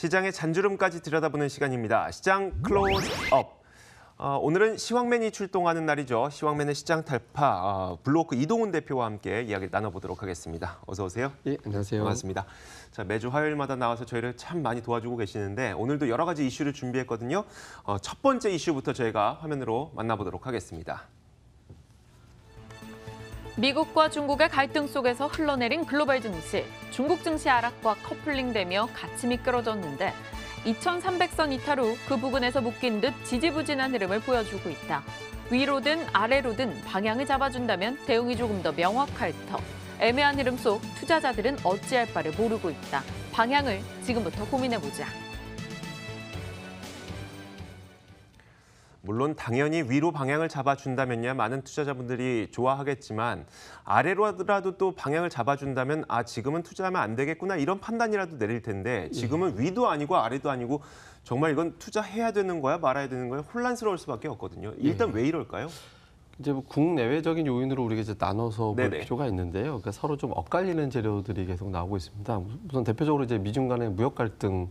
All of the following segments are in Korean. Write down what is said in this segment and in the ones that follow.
시장의 잔주름까지 들여다보는 시간입니다. 시장 클로즈업. 오늘은 시황맨이 출동하는 날이죠. 시황맨의 시장 탈파, 블루워크 이동훈 대표와 함께 이야기 나눠보도록 하겠습니다. 어서 오세요. 예, 안녕하세요. 반갑습니다. 자, 매주 화요일마다 나와서 저희를 참 많이 도와주고 계시는데 오늘도 여러 가지 이슈를 준비했거든요. 첫 번째 이슈부터 저희가 화면으로 만나보도록 하겠습니다. 미국과 중국의 갈등 속에서 흘러내린 글로벌 증시. 중국 증시 하락과 커플링되며 같이 미끄러졌는데 2300선 이탈 후 그 부근에서 묶인 듯 지지부진한 흐름을 보여주고 있다. 위로든 아래로든 방향을 잡아준다면 대응이 조금 더 명확할 터. 애매한 흐름 속 투자자들은 어찌할 바를 모르고 있다. 방향을 지금부터 고민해보자. 물론 당연히 위로 방향을 잡아준다면야 많은 투자자분들이 좋아하겠지만 아래로라도 또 방향을 잡아준다면 지금은 투자하면 안 되겠구나 이런 판단이라도 내릴 텐데 지금은 위도 아니고 아래도 아니고 정말 이건 투자해야 되는 거야 말아야 되는 거야 혼란스러울 수밖에 없거든요. 일단 왜 이럴까요? 이제 뭐 국내외적인 요인으로 우리가 이제 나눠서 볼 네네. 필요가 있는데요. 그러니까 서로 좀 엇갈리는 재료들이 계속 나오고 있습니다. 우선 대표적으로 이제 미중 간의 무역 갈등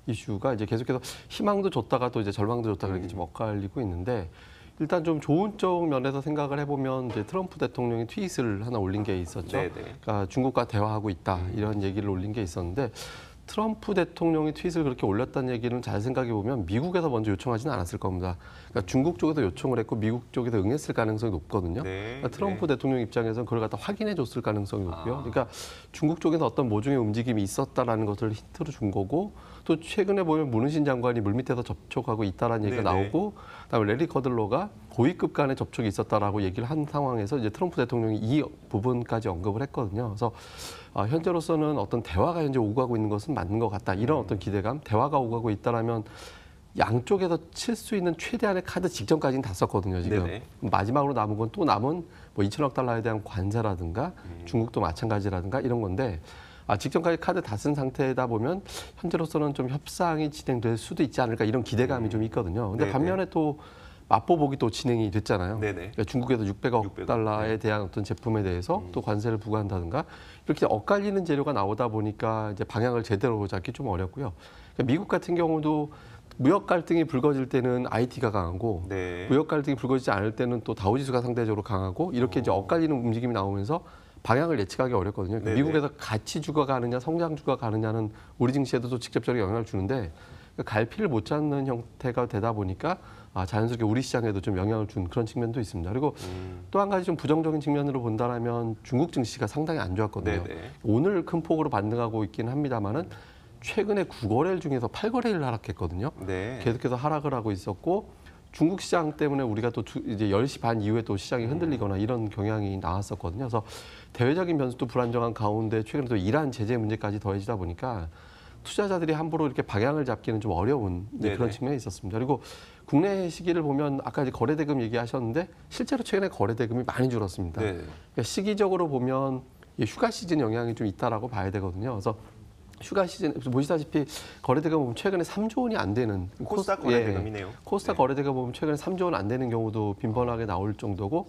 이슈가 이제 계속해서 희망도 줬다가 또 이제 절망도 줬다가 이렇게 좀 엇갈리고 있는데 일단 좀 좋은 쪽 면에서 생각을 해보면 이제 트럼프 대통령이 트윗을 하나 올린 게 있었죠. 네네. 그러니까 중국과 대화하고 있다 이런 얘기를 올린 게 있었는데 트럼프 대통령이 트윗을 그렇게 올렸다는 얘기는 잘 생각해 보면 미국에서 먼저 요청하지는 않았을 겁니다. 그러니까 중국 쪽에서 요청을 했고 미국 쪽에서 응했을 가능성이 높거든요. 네, 그러니까 트럼프 대통령 입장에서는 그걸 갖다 확인해 줬을 가능성이 높고요. 그러니까 중국 쪽에서 어떤 모종의 움직임이 있었다라는 것을 힌트로 준 거고 또 최근에 보면 문우신 장관이 물밑에서 접촉하고 있다라는 얘기가 네네. 나오고 그다음에 레리 커들로가 고위급 간의 접촉이 있었다라고 얘기를 한 상황에서 이제 트럼프 대통령이 이 부분까지 언급을 했거든요. 그래서 현재로서는 어떤 대화가 현재 오고 가고 있는 것은 맞는 것 같다. 이런 어떤 기대감, 대화가 오고 가고 있다라면 양쪽에서 칠 수 있는 최대한의 카드 직전까지는 다 썼거든요. 지금 네네. 마지막으로 남은 건 또 남은 뭐 2천억 달러에 대한 관세라든가 중국도 마찬가지라든가 이런 건데 직전까지 카드 다 쓴 상태다 보면 현재로서는 좀 협상이 진행될 수도 있지 않을까 이런 기대감이 좀 있거든요. 근데 네네. 반면에 또 맛보복이 또 진행이 됐잖아요. 네네. 그러니까 중국에서 600억 달러에 대한 어떤 제품에 대해서 또 관세를 부과한다든가 이렇게 엇갈리는 재료가 나오다 보니까 이제 방향을 제대로 잡기 좀 어렵고요. 그러니까 미국 같은 경우도 무역 갈등이 불거질 때는 IT가 강하고 네. 무역 갈등이 불거지지 않을 때는 또 다우지수가 상대적으로 강하고 이렇게 이제 엇갈리는 움직임이 나오면서 방향을 예측하기 어렵거든요. 그러니까 네네. 미국에서 가치주가 가느냐 성장주가 가느냐는 우리 증시에도 또 직접적인 영향을 주는데 갈피를 못 잡는 형태가 되다 보니까 자연스럽게 우리 시장에도 좀 영향을 준 그런 측면도 있습니다. 그리고 또 한 가지 좀 부정적인 측면으로 본다라면 중국 증시가 상당히 안 좋았거든요. 네네. 오늘 큰 폭으로 반등하고 있긴 합니다만은 최근에 9거래일 중에서 8거래일 하락했거든요. 네. 계속해서 하락을 하고 있었고 중국 시장 때문에 우리가 또 이제 10시 반 이후에 또 시장이 흔들리거나 이런 경향이 나왔었거든요. 그래서 대외적인 변수도 불안정한 가운데 최근에 또 이란 제재 문제까지 더해지다 보니까 투자자들이 함부로 이렇게 방향을 잡기는 좀 어려운 네네. 그런 측면이 있었습니다. 그리고 국내 시기를 보면 아까 이제 거래대금 얘기하셨는데 실제로 최근에 거래대금이 많이 줄었습니다. 네. 그러니까 시기적으로 보면 휴가 시즌 영향이 좀 있다라고 봐야 되거든요. 그래서 휴가 시즌 보시다시피 거래대금 보면 최근에 3조 원이 안 되는 코스닥 거래대금이네요. 코스닥 네. 거래대금 보면 최근에 3조 원 안 되는 경우도 빈번하게 나올 정도고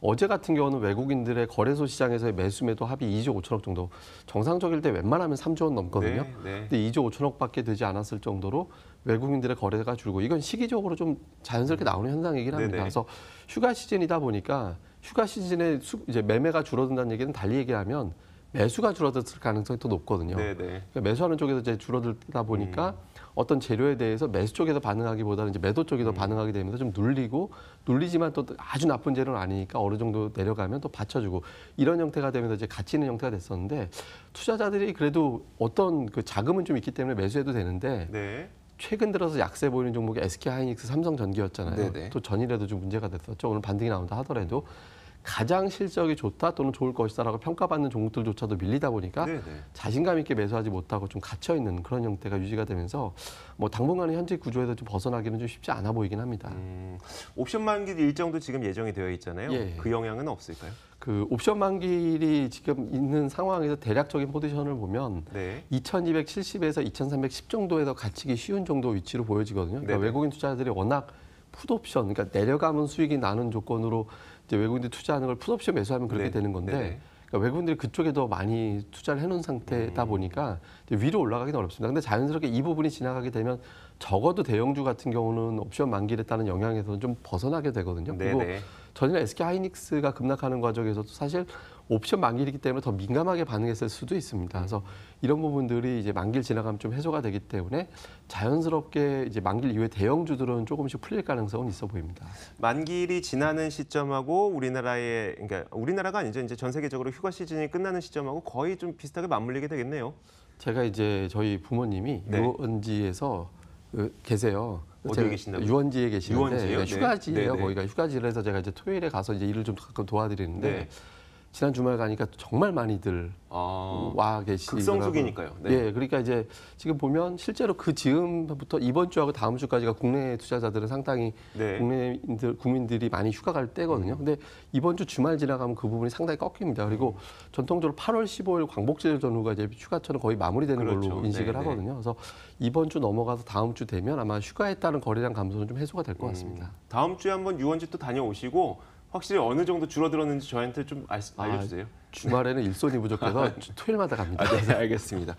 어제 같은 경우는 외국인들의 거래소 시장에서의 매수 매도 합이 2조 5천억 정도. 정상적일 때 웬만하면 3조 원 넘거든요. 네. 근데 2조 5천억밖에 되지 않았을 정도로 외국인들의 거래가 줄고 이건 시기적으로 좀 자연스럽게 나오는 현상이긴 합니다. 네네. 그래서 휴가 시즌이다 보니까 휴가 시즌에 이제 매매가 줄어든다는 얘기는 달리 얘기하면 매수가 줄어들 가능성이 더 높거든요. 네네. 그러니까 매수하는 쪽에서 이제 줄어들다 보니까 어떤 재료에 대해서 매수 쪽에서 반응하기보다는 이제 매도 쪽이 더 반응하게 되면서 좀 눌리지만 또 아주 나쁜 재료는 아니니까 어느 정도 내려가면 또 받쳐주고 이런 형태가 되면서 이제 가치 있는 형태가 됐었는데 투자자들이 그래도 어떤 그 자금은 좀 있기 때문에 매수해도 되는데 네. 최근 들어서 약세 보이는 종목이 SK하이닉스, 삼성전기였잖아요. 네네. 또 전일에도 좀 문제가 됐었죠. 오늘 반등이 나온다 하더라도 가장 실적이 좋다 또는 좋을 것이다라고 평가받는 종목들조차도 밀리다 보니까 네네. 자신감 있게 매수하지 못하고 좀 갇혀 있는 그런 형태가 유지가 되면서 뭐 당분간은 현재 구조에서 좀 벗어나기는 좀 쉽지 않아 보이긴 합니다. 옵션 만기 일정도 지금 예정이 되어 있잖아요. 예. 그 영향은 없을까요? 그 옵션 만기일이 지금 있는 상황에서 대략적인 포지션을 보면 네. 2270에서 2310 정도에서 갇히기 쉬운 정도 위치로 보여지거든요. 그러니까 네네. 외국인 투자자들이 워낙 풋옵션, 그러니까 내려가면 수익이 나는 조건으로 이제 외국인들이 투자하는 걸 풋옵션 매수하면 그렇게 네. 되는 건데 네네. 그러니까 외국인들이 그쪽에 더 많이 투자를 해놓은 상태다 보니까 이제 위로 올라가기는 어렵습니다. 근데 자연스럽게 이 부분이 지나가게 되면 적어도 대형주 같은 경우는 옵션 만기에 따른 영향에서 좀 벗어나게 되거든요. 그리고 네네. 전이나 SK하이닉스가 급락하는 과정에서도 사실 옵션 만기이기 때문에 더 민감하게 반응했을 수도 있습니다. 그래서 이런 부분들이 이제 만기를 지나가면 좀 해소가 되기 때문에 자연스럽게 이제 만기 이후에 대형주들은 조금씩 풀릴 가능성은 있어 보입니다. 만기일이 지나는 시점하고 우리나라의 그러니까 우리나라가 아니죠. 이제 전 세계적으로 휴가 시즌이 끝나는 시점하고 거의 좀 비슷하게 맞물리게 되겠네요. 제가 이제 저희 부모님이 네. 유원지에서 계세요. 어디에 제가 계신다고요? 유원지에 계시는데 유원지요? 네. 휴가지예요. 네, 네. 거기가 휴가지를 해서 제가 이제 토요일에 가서 이제 일을 좀 가끔 도와드리는데 네. 지난 주말 가니까 정말 많이들 와 계시더라고요. 극성수기니까요. 네. 예, 그러니까 이제 지금 보면 실제로 그 즈음부터 이번 주하고 다음 주까지가 국내 투자자들은 상당히 네. 국민들이 많이 휴가 갈 때거든요. 근데 이번 주 주말 지나가면 그 부분이 상당히 꺾입니다. 그리고 전통적으로 8월 15일 광복절 전후가 이제 휴가철은 거의 마무리되는 그렇죠. 걸로 인식을 네, 네. 하거든요. 그래서 이번 주 넘어가서 다음 주 되면 아마 휴가에 따른 거래량 감소는 좀 해소가 될 것 같습니다. 다음 주에 한번 유원지 또 다녀오시고 확실히 어느 정도 줄어들었는지 저한테 좀 알려주세요. 주말에는 일손이 부족해서 토요일마다 갑니다. 네, 알겠습니다.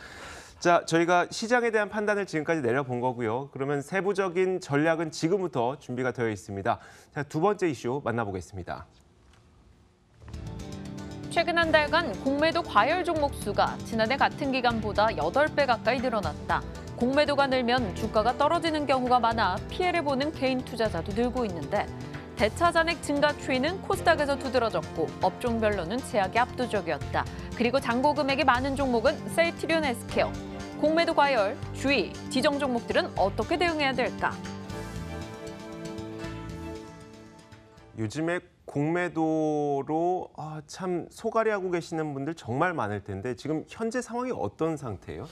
자, 저희가 시장에 대한 판단을 지금까지 내려본 거고요. 그러면 세부적인 전략은 지금부터 준비가 되어 있습니다. 자, 두 번째 이슈 만나보겠습니다. 최근 한 달간 공매도 과열 종목 수가 지난해 같은 기간보다 8배 가까이 늘어났다. 공매도가 늘면 주가가 떨어지는 경우가 많아 피해를 보는 개인 투자자도 늘고 있는데 대차 잔액 증가 추이는 코스닥에서 두드러졌고 업종별로는 제약이 압도적이었다. 그리고 잔고 금액이 많은 종목은 셀트리온 헬스케어. 공매도 과열, 주의, 지정 종목들은 어떻게 대응해야 될까? 요즘에 공매도로 참 소갈이하고 계시는 분들 정말 많을 텐데 지금 현재 상황이 어떤 상태예요?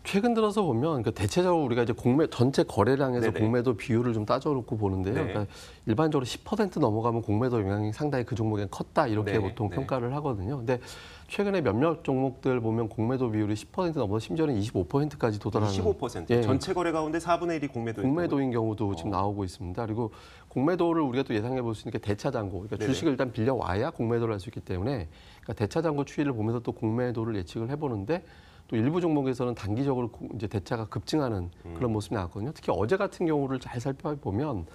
최근 들어서 보면 대체적으로 우리가 이제 전체 거래량에서 네네. 공매도 비율을 좀 따져놓고 보는데요. 네. 그러니까 일반적으로 10% 넘어가면 공매도 영향이 상당히 그 종목에 컸다 이렇게 네, 보통 네. 평가를 하거든요. 근데 최근에 몇몇 종목들 보면 공매도 비율이 10% 넘어서 심지어는 25%까지 도달하는 25%. 예. 전체 거래 가운데 4분의 1이 공매도인 경우도 지금 나오고 있습니다. 그리고 공매도를 우리가 또 예상해 볼 수 있는 게 대차 잔고. 그러니까 네네. 주식을 일단 빌려 와야 공매도를 할 수 있기 때문에 그러니까 대차 잔고 추이를 보면서 또 공매도를 예측을 해보는데 또 일부 종목에서는 단기적으로 이제 대차가 급증하는 그런 모습이 나왔거든요. 특히 어제 같은 경우를 잘 살펴보면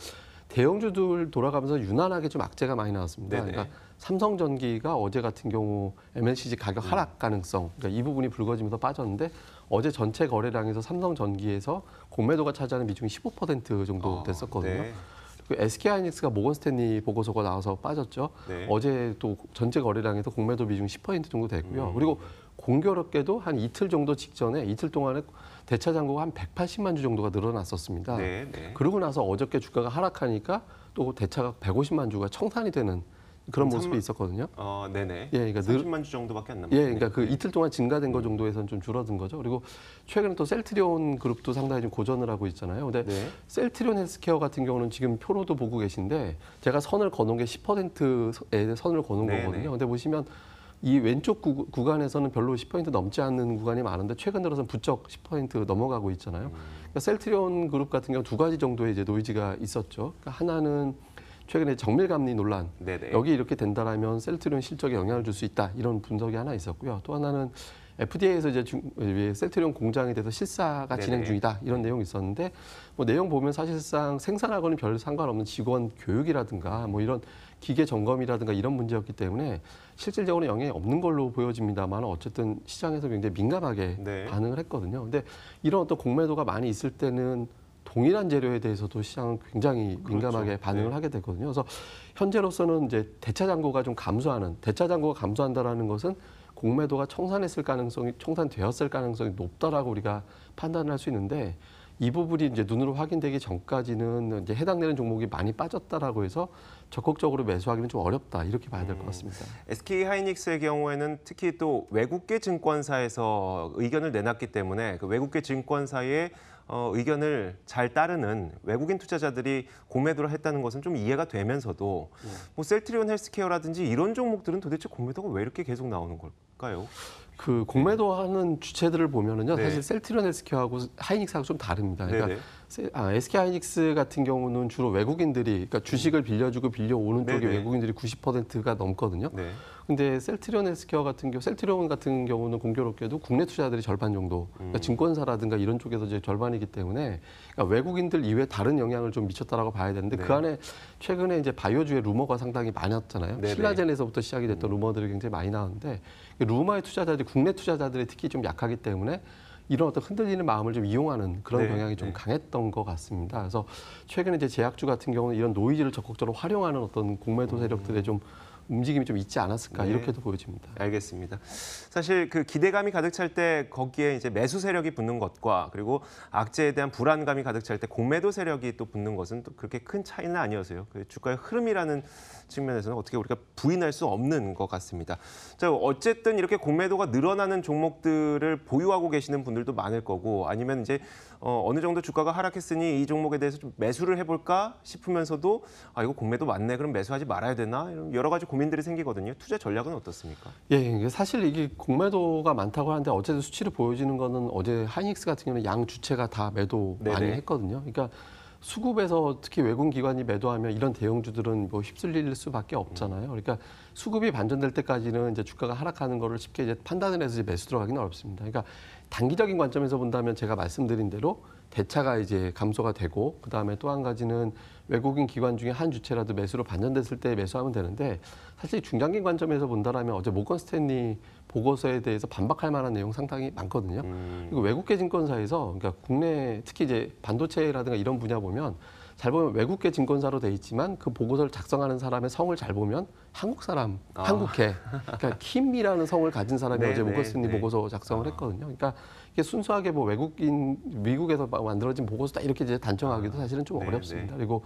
대형주들 돌아가면서 유난하게 좀 악재가 많이 나왔습니다. 네네. 그러니까 삼성전기가 어제 같은 경우 MLCG 가격 하락 가능성, 그러니까 이 부분이 불거지면서 빠졌는데 어제 전체 거래량에서 삼성전기에서 공매도가 차지하는 비중이 15% 정도 됐었거든요. 네. 그 SK하이닉스가 모건스탠리 보고서가 나와서 빠졌죠. 네. 어제 또 전체 거래량에서 공매도 비중 10% 정도 됐고요. 그리고 공교롭게도 한 이틀 정도 직전에 이틀 동안에 대차 잔고가 한 180만 주 정도가 늘어났었습니다. 네, 네. 그러고 나서 어저께 주가가 하락하니까 또 대차가 150만 주가 청산이 되는 그런 모습이 있었거든요. 네네. 예, 그러니까 30만 주 정도밖에 안 남았네요. 예, 그러니까 그 이틀 동안 증가된 거 정도에서는 좀 줄어든 거죠. 그리고 최근에 또 셀트리온 그룹도 상당히 좀 고전을 하고 있잖아요. 근데 네. 셀트리온 헬스케어 같은 경우는 지금 표로도 보고 계신데 제가 선을 거놓은 게 10%의 선을 거놓은 네네. 거거든요. 근데 보시면 이 왼쪽 구간에서는 별로 10% 넘지 않는 구간이 많은데 최근 들어서는 부쩍 10% 넘어가고 있잖아요. 그러니까 셀트리온 그룹 같은 경우 두 가지 정도의 이제 노이즈가 있었죠. 그러니까 하나는 최근에 정밀감리 논란 네네. 여기 이렇게 된다라면 셀트리온 실적에 영향을 줄 수 있다 이런 분석이 하나 있었고요. 또 하나는 FDA에서 이제 셀트리온 공장에 대해서 실사가 진행 네네. 중이다 이런 내용이 있었는데 뭐 내용 보면 사실상 생산하고는 별 상관없는 직원 교육이라든가 뭐 이런 기계 점검이라든가 이런 문제였기 때문에 실질적으로 영향이 없는 걸로 보여집니다만 어쨌든 시장에서 굉장히 민감하게 네. 반응을 했거든요. 근데 이런 어떤 공매도가 많이 있을 때는 동일한 재료에 대해서도 시장은 굉장히 민감하게 그렇죠. 반응을 네. 하게 되거든요. 그래서 현재로서는 이제 대차 잔고가 좀 감소하는 대차 잔고가 감소한다라는 것은 공매도가 청산되었을 가능성이 높다라고 우리가 판단을 할 수 있는데 이 부분이 이제 눈으로 확인되기 전까지는 이제 해당되는 종목이 많이 빠졌다라고 해서 적극적으로 매수하기는 좀 어렵다 이렇게 봐야 될 것 같습니다. SK하이닉스의 경우에는 특히 또 외국계 증권사에서 의견을 내놨기 때문에 그 외국계 증권사의 의견을 잘 따르는 외국인 투자자들이 공매도를 했다는 것은 좀 이해가 되면서도 뭐 셀트리온 헬스케어라든지 이런 종목들은 도대체 공매도가 왜 이렇게 계속 나오는 걸까요? 그 공매도하는 주체들을 보면은요, 네. 사실 셀트리온 헬스케어하고 하이닉스하고 좀 다릅니다. 그러니까 네네. SK하이닉스 같은 경우는 주로 외국인들이 그러니까 주식을 빌려주고 빌려오는 쪽에 네네. 외국인들이 90%가 넘거든요. 네. 근데 셀트리온 같은 경우는 공교롭게도 국내 투자들이 절반 정도, 그러니까 증권사라든가 이런 쪽에서 이제 절반이기 때문에 그러니까 외국인들 이외에 다른 영향을 좀 미쳤다라고 봐야 되는데 네. 그 안에 최근에 이제 바이오주의 루머가 상당히 많았잖아요. 네네. 신라젠에서부터 시작이 됐던 루머들이 굉장히 많이 나왔는데 루머의 투자자들이 국내 투자자들이 특히 좀 약하기 때문에 이런 어떤 흔들리는 마음을 좀 이용하는 그런 네, 경향이 좀 네. 강했던 것 같습니다. 그래서 최근에 이제 제약주 같은 경우는 이런 노이즈를 적극적으로 활용하는 어떤 공매도 세력들의 좀 움직임이 좀 있지 않았을까 네. 이렇게도 보여집니다. 알겠습니다. 사실 그 기대감이 가득 찰 때 거기에 이제 매수 세력이 붙는 것과 그리고 악재에 대한 불안감이 가득 찰 때 공매도 세력이 또 붙는 것은 또 그렇게 큰 차이는 아니어서요. 그 주가의 흐름이라는 측면에서는 어떻게 우리가 부인할 수 없는 것 같습니다. 자, 어쨌든 이렇게 공매도가 늘어나는 종목들을 보유하고 계시는 분들도 많을 거고 아니면 이제 어느 정도 주가가 하락했으니 이 종목에 대해서 좀 매수를 해볼까 싶으면서도 아 이거 공매도 많네 그럼 매수하지 말아야 되나 이런 여러 가지 고민들이 생기거든요. 투자 전략은 어떻습니까? 예, 이게 사실 이게 공매도가 많다고 하는데 어쨌든 수치를 보여지는 거는 어제 하이닉스 같은 경우는 양 주체가 다 매도 많이 네네. 했거든요. 그러니까 수급에서 특히 외국 기관이 매도하면 이런 대형주들은 뭐 휩쓸릴 수밖에 없잖아요. 그러니까 수급이 반전될 때까지는 이제 주가가 하락하는 거를 쉽게 이제 판단을 해서 이제 매수 들어가기는 어렵습니다. 그러니까 단기적인 관점에서 본다면 제가 말씀드린 대로 대차가 이제 감소가 되고 그다음에 또 한 가지는 외국인 기관 중에 한 주체라도 매수로 반전됐을 때 매수하면 되는데 사실 중장기 관점에서 본다라면 어제 모건 스탠리 보고서에 대해서 반박할 만한 내용 상당히 많거든요. 그리고 외국계 증권사에서 그러니까 국내 특히 이제 반도체라든가 이런 분야 보면 잘 보면 외국계 증권사로 돼 있지만 그 보고서를 작성하는 사람의 성을 잘 보면 한국 사람, 한국계, 그러니까 킴이라는 성을 가진 사람이 네, 어제 네, 모건 스탠리 네. 보고서 작성을 했거든요. 그러니까 이게 순수하게 뭐 외국인 미국에서 만들어진 보고서다 이렇게 이제 단정하기도 사실은 좀 네, 어렵습니다. 네. 그리고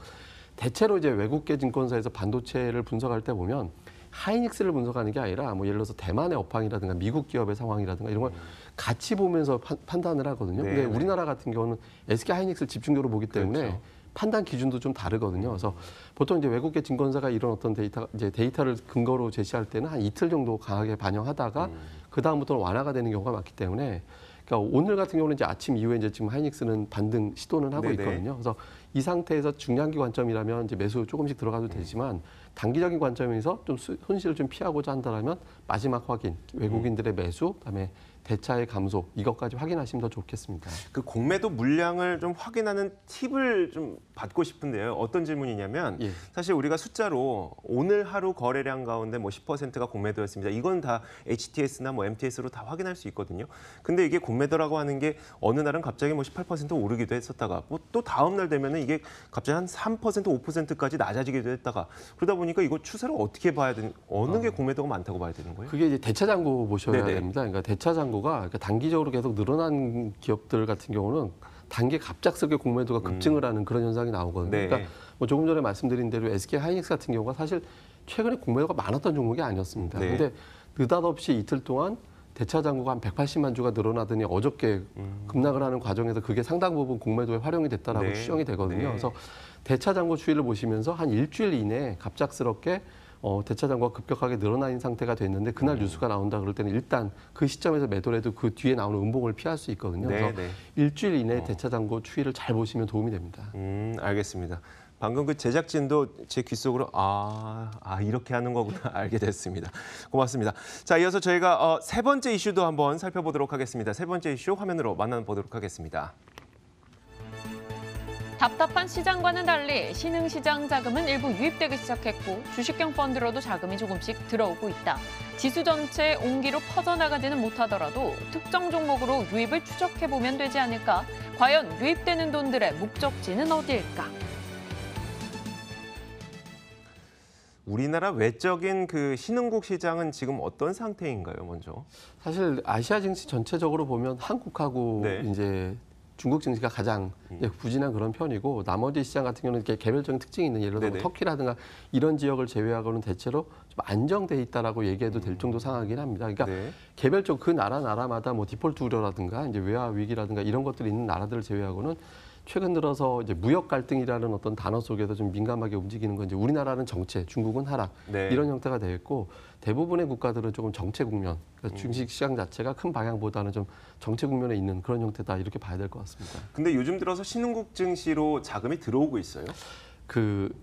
대체로 이제 외국계 증권사에서 반도체를 분석할 때 보면 하이닉스를 분석하는 게 아니라 뭐 예를 들어서 대만의 업황이라든가 미국 기업의 상황이라든가 이런 걸 같이 보면서 판단을 하거든요. 네, 근데 네. 우리나라 같은 경우는 SK 하이닉스를 집중적으로 보기 때문에 그렇죠. 판단 기준도 좀 다르거든요. 그래서 보통 이제 외국계 증권사가 이런 어떤 데이터를 근거로 제시할 때는 한 이틀 정도 강하게 반영하다가 그 다음부터는 완화가 되는 경우가 많기 때문에 그러니까 오늘 같은 경우는 이제 아침 이후에 이제 지금 하이닉스는 반등 시도는 하고 네네. 있거든요. 그래서 이 상태에서 중장기 관점이라면 이제 매수 조금씩 들어가도 되지만 단기적인 관점에서 좀 손실을 좀 피하고자 한다면 마지막 확인 외국인들의 매수 그다음에 대차의 감소 이것까지 확인하시면 더 좋겠습니다. 그 공매도 물량을 좀 확인하는 팁을 좀 받고 싶은데요. 어떤 질문이냐면 예. 사실 우리가 숫자로 오늘 하루 거래량 가운데 뭐 10%가 공매도였습니다. 이건 다 HTS나 뭐 MTS로 다 확인할 수 있거든요. 근데 이게 공매도라고 하는 게 어느 날은 갑자기 뭐 18% 오르기도 했었다가 뭐 또 다음 날 되면은 이게 갑자기 한 3%, 5%까지 낮아지기도 했다가 그러다 보니까 이거 추세를 어떻게 봐야 되는 어느 게 공매도가 많다고 봐야 되는 거예요? 그게 이제 대차 잔고 보셔야 네네. 됩니다. 그러니까 대차 잔고가 그러니까 단기적으로 계속 늘어난 기업들 같은 경우는 단기에 갑작스럽게 공매도가 급증을 하는 그런 현상이 나오거든요. 네. 그러니까 뭐 조금 전에 말씀드린 대로 SK 하이닉스 같은 경우가 사실 최근에 공매도가 많았던 종목이 아니었습니다. 네. 근데 느닷없이 이틀 동안 대차 잔고가 한 180만 주가 늘어나더니 어저께 급락을 하는 과정에서 그게 상당 부분 공매도에 활용이 됐다라고 네. 추정이 되거든요. 네. 그래서 대차 잔고 추이를 보시면서 한 일주일 이내에 갑작스럽게 대차 잔고가 급격하게 늘어난 상태가 됐는데 그날 뉴스가 나온다 그럴 때는 일단 그 시점에서 매도를 해도 그 뒤에 나오는 음봉을 피할 수 있거든요. 네, 그래서 네. 일주일 이내에 대차 잔고 추이를 잘 보시면 도움이 됩니다. 알겠습니다. 방금 그 제작진도 제 귓속으로 이렇게 하는 거구나 알게 됐습니다. 고맙습니다. 자, 이어서 저희가 세 번째 이슈도 한번 살펴보도록 하겠습니다. 세 번째 이슈 화면으로 만나보도록 하겠습니다. 답답한 시장과는 달리 신흥시장 자금은 일부 유입되기 시작했고 주식형 펀드로도 자금이 조금씩 들어오고 있다. 지수 전체에 온기로 퍼져나가지는 못하더라도 특정 종목으로 유입을 추적해보면 되지 않을까? 과연 유입되는 돈들의 목적지는 어디일까? 우리나라 외적인 그 신흥국 시장은 지금 어떤 상태인가요, 먼저? 사실 아시아 증시 전체적으로 보면 한국하고 네. 이제 중국 증시가 가장 이제 부진한 그런 편이고 나머지 시장 같은 경우는 이렇게 개별적인 특징이 있는 예를 들어 네네. 터키라든가 이런 지역을 제외하고는 대체로 좀 안정돼 있다라고 얘기해도 될 정도 상황이긴 합니다. 그러니까 네. 개별적 그 나라마다 뭐 디폴트 우려라든가 이제 외화 위기라든가 이런 것들이 있는 나라들을 제외하고는 최근 들어서 이제 무역 갈등이라는 어떤 단어 속에서 좀 민감하게 움직이는 건 이제 우리나라는 정체, 중국은 하락 네. 이런 형태가 되었고 대부분의 국가들은 조금 정체 국면, 그러니까 주식 시장 자체가 큰 방향보다는 좀 정체 국면에 있는 그런 형태다 이렇게 봐야 될 것 같습니다. 근데 요즘 들어서 신흥국 증시로 자금이 들어오고 있어요.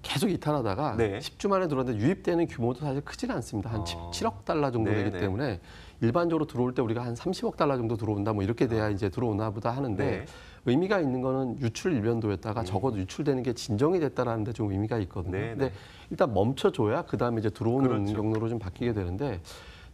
계속 이탈하다가 네. 10주 만에 들어왔는데 유입되는 규모도 사실 크지는 않습니다. 한 7억 달러 정도 네, 되기 네. 때문에 일반적으로 들어올 때 우리가 한 30억 달러 정도 들어온다 뭐 이렇게 돼야 이제 들어오나 보다 하는데 네. 의미가 있는 거는 유출 일변도였다가 적어도 유출되는 게 진정이 됐다라는 데 좀 의미가 있거든요. 네, 근데 네. 일단 멈춰줘야 그다음에 이제 들어오는 그렇죠. 경로로 좀 바뀌게 되는데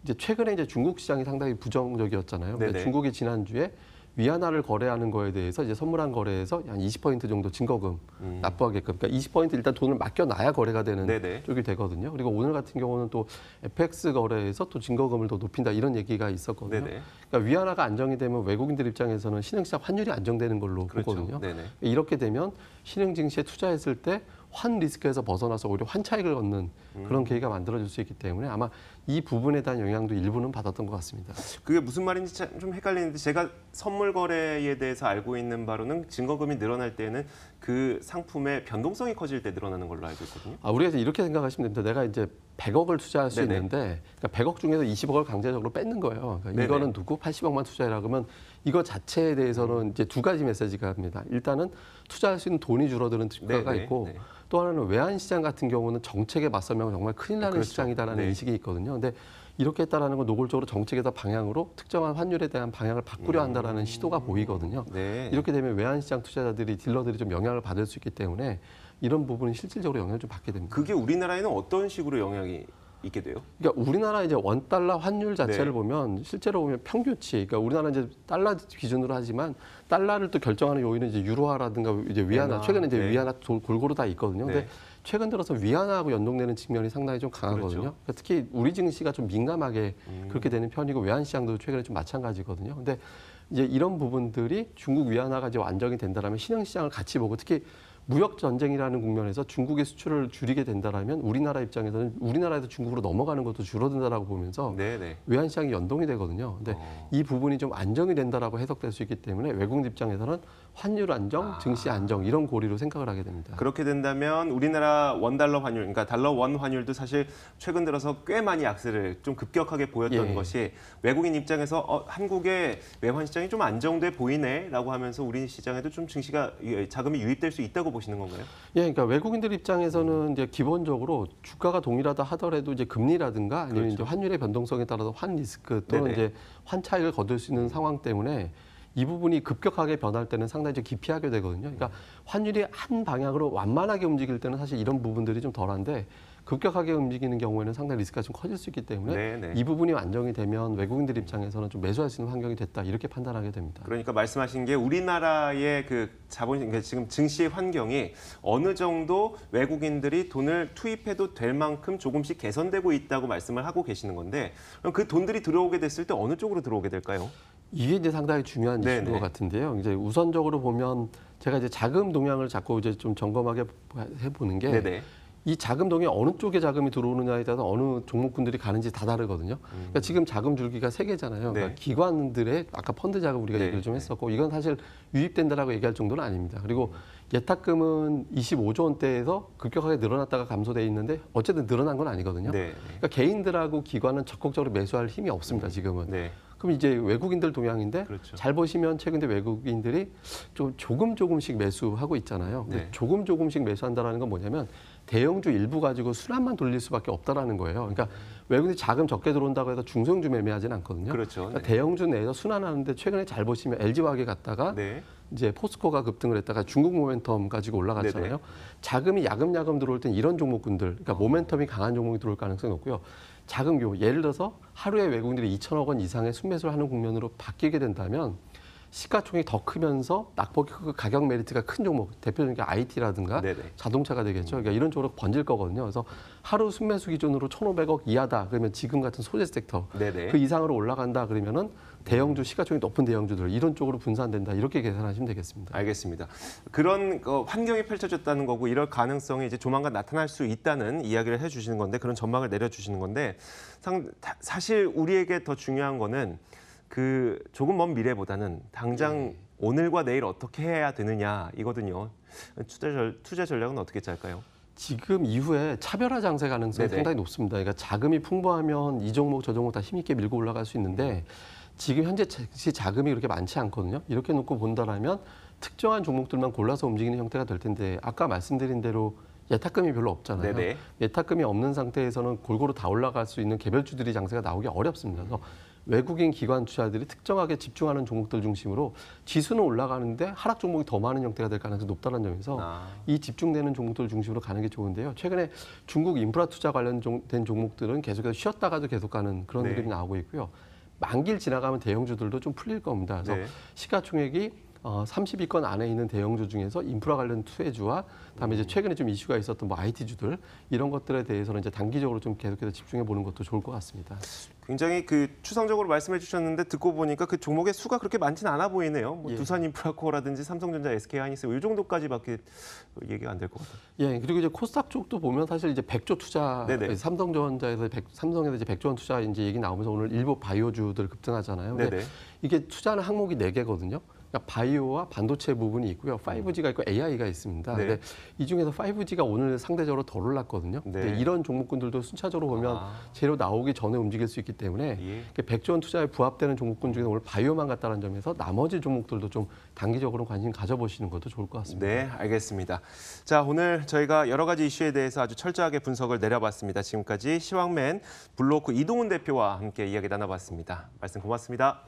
이제 최근에 이제 중국 시장이 상당히 부정적이었잖아요. 근데 네네. 중국이 지난주에 위안화를 거래하는 거에 대해서 이제 선물한 거래에서 한 20% 정도 증거금 납부하게끔, 그러니까 20% 일단 돈을 맡겨놔야 거래가 되는 네네. 쪽이 되거든요. 그리고 오늘 같은 경우는 또 FX 거래에서 또 증거금을 더 높인다 이런 얘기가 있었거든요. 네네. 그러니까 위안화가 안정이 되면 외국인들 입장에서는 신흥시장 환율이 안정되는 걸로 그렇죠. 보거든요. 네네. 이렇게 되면 신흥 증시에 투자했을 때 환 리스크에서 벗어나서 오히려 환 차익을 얻는 그런 계기가 만들어질 수 있기 때문에 아마 이 부분에 대한 영향도 일부는 받았던 것 같습니다. 그게 무슨 말인지 좀 헷갈리는데 제가 선물 거래에 대해서 알고 있는 바로는 증거금이 늘어날 때는 그 상품의 변동성이 커질 때 늘어나는 걸로 알고 있거든요. 우리가 이제 이렇게 생각하시면 됩니다. 내가 이제 100억을 투자할 수 네네. 있는데 그러니까 100억 중에서 20억을 강제적으로 뺏는 거예요. 그러니까 네네. 이거는 두고 80억만 투자해라 그러면 이거 자체에 대해서는 이제 두 가지 메시지가 합니다. 일단은 투자할 수 있는 돈이 줄어드는 효과가 네네. 있고 네. 또 하나는 외환 시장 같은 경우는 정책에 맞서면 정말 큰일 나는 그렇죠. 시장이다라는 네. 인식이 있거든요. 근데 이렇게 했다라는 건 노골적으로 정책에다 방향으로 특정한 환율에 대한 방향을 바꾸려 한다라는 시도가 보이거든요. 네. 이렇게 되면 외환 시장 투자자들이 딜러들이 좀 영향을 받을 수 있기 때문에 이런 부분이 실질적으로 영향을 좀 받게 됩니다. 그게 우리나라에는 어떤 식으로 영향이 있게 돼요? 그러니까 우리나라 이제 원 달러 환율 자체를 네. 보면 실제로 보면 평균치, 그러니까 우리나라 이제 달러 기준으로 하지만 달러를 또 결정하는 요인은 이제 유로화라든가 이제 위안화, 엔화, 최근에 이제 네. 위안화 골고루 다 있거든요. 근데 네. 최근 들어서 위안화하고 연동되는 측면이 상당히 좀 강하거든요. 그렇죠. 그러니까 특히 우리 증시가 좀 민감하게 그렇게 되는 편이고 외환 시장도 최근에 좀 마찬가지거든요. 근데 이제 이런 부분들이 중국 위안화가 이제 안정이 된다라면 신흥 시장을 같이 보고 특히 무역 전쟁이라는 국면에서 중국의 수출을 줄이게 된다라면 우리나라 입장에서는 우리나라에서 중국으로 넘어가는 것도 줄어든다라고 보면서 네네. 외환 시장이 연동이 되거든요. 근데 이 부분이 좀 안정이 된다라고 해석될 수 있기 때문에 외국인 입장에서는 환율 안정, 증시 안정 이런 고리로 생각을 하게 됩니다. 그렇게 된다면 우리나라 원달러 환율, 그러니까 달러 원 환율도 사실 최근 들어서 꽤 많이 약세를 좀 급격하게 보였던 예. 것이 외국인 입장에서 한국의 외환 시장이 좀 안정돼 보이네라고 하면서 우리 시장에도 좀 증시가 자금이 유입될 수 있다고 보시는 건가요? 예, 그러니까 외국인들 입장에서는 이제 기본적으로 주가가 동일하다 하더라도 이제 금리라든가 아니면 그렇죠. 이제 환율의 변동성에 따라서 환 리스크 또는 네네. 이제 환 차익을 거둘 수 있는 상황 때문에 이 부분이 급격하게 변할 때는 상당히 좀 기피하게 되거든요. 그러니까 환율이 한 방향으로 완만하게 움직일 때는 사실 이런 부분들이 좀 덜한데 급격하게 움직이는 경우에는 상당히 리스크가 좀 커질 수 있기 때문에 네네. 이 부분이 안정이 되면 외국인들 입장에서는 좀 매수할 수 있는 환경이 됐다 이렇게 판단하게 됩니다. 그러니까 말씀하신 게 우리나라의 그 자본, 그러니까 지금 증시의 환경이 어느 정도 외국인들이 돈을 투입해도 될 만큼 조금씩 개선되고 있다고 말씀을 하고 계시는 건데 그럼 그 돈들이 들어오게 됐을 때 어느 쪽으로 들어오게 될까요? 이게 이제 상당히 중요한 이슈인 네네. 것 같은데요. 이제 우선적으로 보면 제가 이제 자금 동향을 자꾸 이제 좀 점검하게 해보는 게 네네. 이 자금 동에 어느 쪽에 자금이 들어오느냐에 따라서 어느 종목군들이 가는지 다 다르거든요. 그러니까 지금 자금 줄기가 세 개잖아요. 그러니까 네. 기관들의 아까 펀드 자금 우리가 네. 얘기를 좀 했었고 이건 사실 유입된다라고 얘기할 정도는 아닙니다. 그리고 예탁금은 25조 원대에서 급격하게 늘어났다가 감소돼 있는데 어쨌든 늘어난 건 아니거든요. 네. 그러니까 개인들하고 기관은 적극적으로 매수할 힘이 없습니다. 지금은. 네. 그럼 이제 외국인들 동향인데 그렇죠. 잘 보시면 최근에 외국인들이 좀 조금씩 매수하고 있잖아요. 근데 네. 조금씩 매수한다라는 건 뭐냐면 대형주 일부 가지고 순환만 돌릴 수밖에 없다라는 거예요. 그러니까 외국인이 자금 적게 들어온다고 해서 중소형주 매매하지는 않거든요. 그렇죠. 그러니까 네. 대형주 내에서 순환하는데 최근에 잘 보시면 LG화학에 갔다가 네. 이제 포스코가 급등을 했다가 중국 모멘텀 가지고 올라갔잖아요. 네네. 자금이 야금야금 들어올 땐 이런 종목군들, 그러니까 모멘텀이 강한 종목이 들어올 가능성이 높고요. 자금 규모, 예를 들어서 하루에 외국인들이 2천억 원 이상의 순매수를 하는 국면으로 바뀌게 된다면 시가총액이 더 크면서 낙폭이 크고 가격 메리트가 큰 종목, 대표적인 게 IT라든가 네네. 자동차가 되겠죠. 그러니까 이런 쪽으로 번질 거거든요. 그래서 하루 순매수 기준으로 1,500억 이하다. 그러면 지금 같은 소재 섹터 네네. 그 이상으로 올라간다. 그러면은 대형주 시가총액이 높은 대형주들 이런 쪽으로 분산된다. 이렇게 계산하시면 되겠습니다. 알겠습니다. 그런 환경이 펼쳐졌다는 거고 이럴 가능성이 이제 조만간 나타날 수 있다는 이야기를 해주시는 건데 그런 전망을 내려주시는 건데 사실 우리에게 더 중요한 거는 그 조금 먼 미래보다는 당장 오늘과 내일 어떻게 해야 되느냐 이거든요. 투자 전략은 어떻게 짤까요? 지금 이후에 차별화 장세 가능성이 네네. 상당히 높습니다. 그러니까 자금이 풍부하면 이 종목 저 종목 다 힘있게 밀고 올라갈 수 있는데 지금 현재 자금이 그렇게 많지 않거든요. 이렇게 놓고 본다라면 특정한 종목들만 골라서 움직이는 형태가 될 텐데 아까 말씀드린 대로 예탁금이 별로 없잖아요. 네네. 예탁금이 없는 상태에서는 골고루 다 올라갈 수 있는 개별주들이 장세가 나오기 어렵습니다. 그래서 외국인 기관 투자들이 특정하게 집중하는 종목들 중심으로 지수는 올라가는데 하락 종목이 더 많은 형태가 될 가능성이 높다는 점에서 이 집중되는 종목들 중심으로 가는 게 좋은데요. 최근에 중국 인프라 투자 관련된 종목들은 계속해서 쉬었다가도 계속 가는 그런 네. 일들이 나오고 있고요. 만기를 지나가면 대형주들도 좀 풀릴 겁니다. 그래서 네. 시가총액이 30위권 안에 있는 대형주 중에서 인프라 관련 투자주와 그다음에 이제 최근에 좀 이슈가 있었던 뭐 IT주들 이런 것들에 대해서는 이제 단기적으로 좀 계속해서 집중해 보는 것도 좋을 것 같습니다. 굉장히 그 추상적으로 말씀해 주셨는데 듣고 보니까 그 종목의 수가 그렇게 많지는 않아 보이네요. 뭐 예. 두산인프라코어라든지 삼성전자, SK하이닉스 이 정도까지밖에 얘기가 안 될 것 같아요. 예, 그리고 이제 코스닥 쪽도 보면 사실 이제 100조 투자, 네네. 삼성전자에서 삼성에서 이제 100조 원 투자 이제 얘기 나오면서 오늘 일부 바이오주들 급등하잖아요. 근데 네네. 이게 투자하는 항목이 4개거든요. 그러니까 바이오와 반도체 부분이 있고요. 5G가 있고 AI가 있습니다. 네. 근데 이 중에서 5G가 오늘 상대적으로 덜 올랐거든요. 네. 근데 이런 종목군들도 순차적으로 보면 재료 나오기 전에 움직일 수 있기 때문에 예. 100조 원 투자에 부합되는 종목군 중에 오늘 바이오만 같다는 점에서 나머지 종목들도 좀 단기적으로 관심 가져보시는 것도 좋을 것 같습니다. 네, 알겠습니다. 자, 오늘 저희가 여러 가지 이슈에 대해서 아주 철저하게 분석을 내려봤습니다. 지금까지 시황맨 블루오크 이동훈 대표와 함께 이야기 나눠봤습니다. 말씀 고맙습니다.